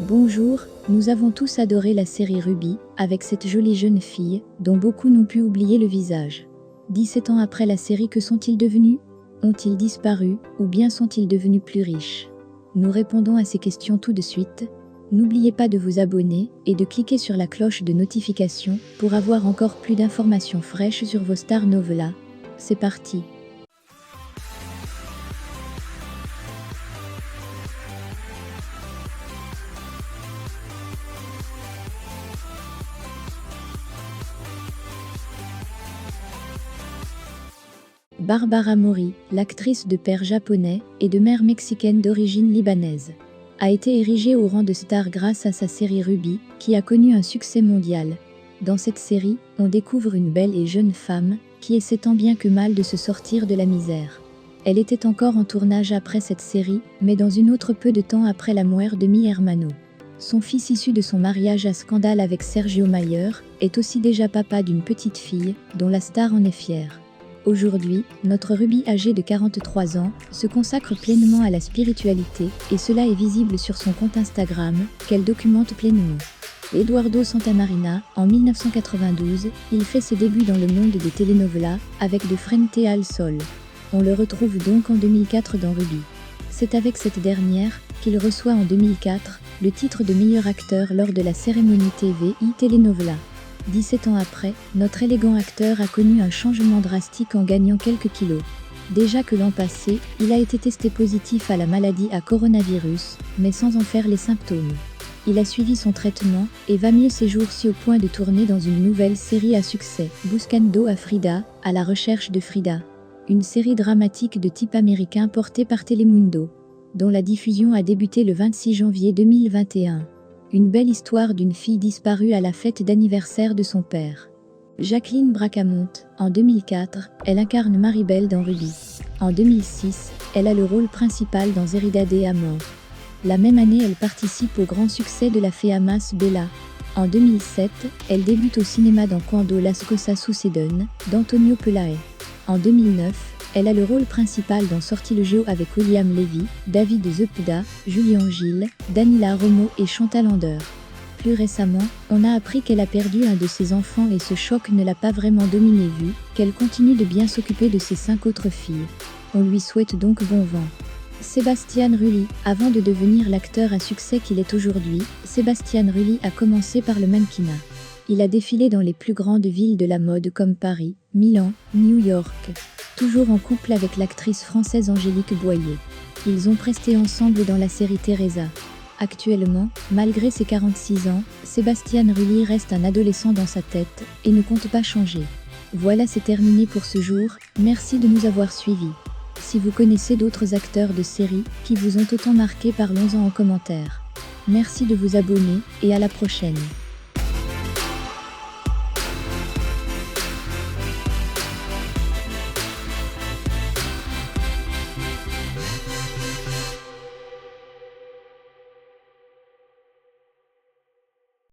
Bonjour, nous avons tous adoré la série Ruby, avec cette jolie jeune fille, dont beaucoup n'ont pu oublier le visage. 17 ans après la série, que sont-ils devenus? Ont-ils disparu, ou bien sont-ils devenus plus riches? Nous répondons à ces questions tout de suite. N'oubliez pas de vous abonner, et de cliquer sur la cloche de notification, pour avoir encore plus d'informations fraîches sur vos Star Novela. C'est parti! Barbara Mori, l'actrice de père japonais et de mère mexicaine d'origine libanaise, a été érigée au rang de star grâce à sa série Ruby, qui a connu un succès mondial. Dans cette série, on découvre une belle et jeune femme, qui essaie tant bien que mal de se sortir de la misère. Elle était encore en tournage après cette série, mais dans une autre peu de temps après la mort de Mi Hermano. Son fils issu de son mariage à scandale avec Sergio Mayer, est aussi déjà papa d'une petite fille, dont la star en est fière. Aujourd'hui, notre Ruby âgée de 43 ans se consacre pleinement à la spiritualité et cela est visible sur son compte Instagram, qu'elle documente pleinement. Eduardo Santamarina, en 1992, il fait ses débuts dans le monde des telenovelas avec De Frente al Sol. On le retrouve donc en 2004 dans Ruby. C'est avec cette dernière qu'il reçoit en 2004 le titre de meilleur acteur lors de la cérémonie TV Telenovela. 17 ans après, notre élégant acteur a connu un changement drastique en gagnant quelques kilos. Déjà que l'an passé, il a été testé positif à la maladie à coronavirus, mais sans en faire les symptômes. Il a suivi son traitement et va mieux ces jours-ci au point de tourner dans une nouvelle série à succès, Buscando a Frida, à la recherche de Frida. Une série dramatique de type américain portée par Telemundo, dont la diffusion a débuté le 26 janvier 2021. Une belle histoire d'une fille disparue à la fête d'anniversaire de son père. Jacqueline Bracamont, en 2004, elle incarne Maribel dans Ruby. En 2006, elle a le rôle principal dans Zeridade Amor. La même année, elle participe au grand succès de la fée Amas Bella. En 2007, elle débute au cinéma dans Cuando las cosas suceden, d'Antonio Pelae. En 2009, elle a le rôle principal dans Sorti le Géo avec William Levy, David Zepeda, Julien Gilles, Danila Romo et Chantal Ander. Plus récemment, on a appris qu'elle a perdu un de ses enfants et ce choc ne l'a pas vraiment dominée vu qu'elle continue de bien s'occuper de ses 5 autres filles. On lui souhaite donc bon vent. Sébastien Rulli, avant de devenir l'acteur à succès qu'il est aujourd'hui, Sébastien Rulli a commencé par le mannequinat. Il a défilé dans les plus grandes villes de la mode comme Paris, Milan, New York. Toujours en couple avec l'actrice française Angélique Boyer. Ils ont presté ensemble dans la série Teresa. Actuellement, malgré ses 46 ans, Sébastien Rulli reste un adolescent dans sa tête et ne compte pas changer. Voilà, c'est terminé pour ce jour, merci de nous avoir suivis. Si vous connaissez d'autres acteurs de séries qui vous ont autant marqué, parlons-en en commentaire. Merci de vous abonner et à la prochaine.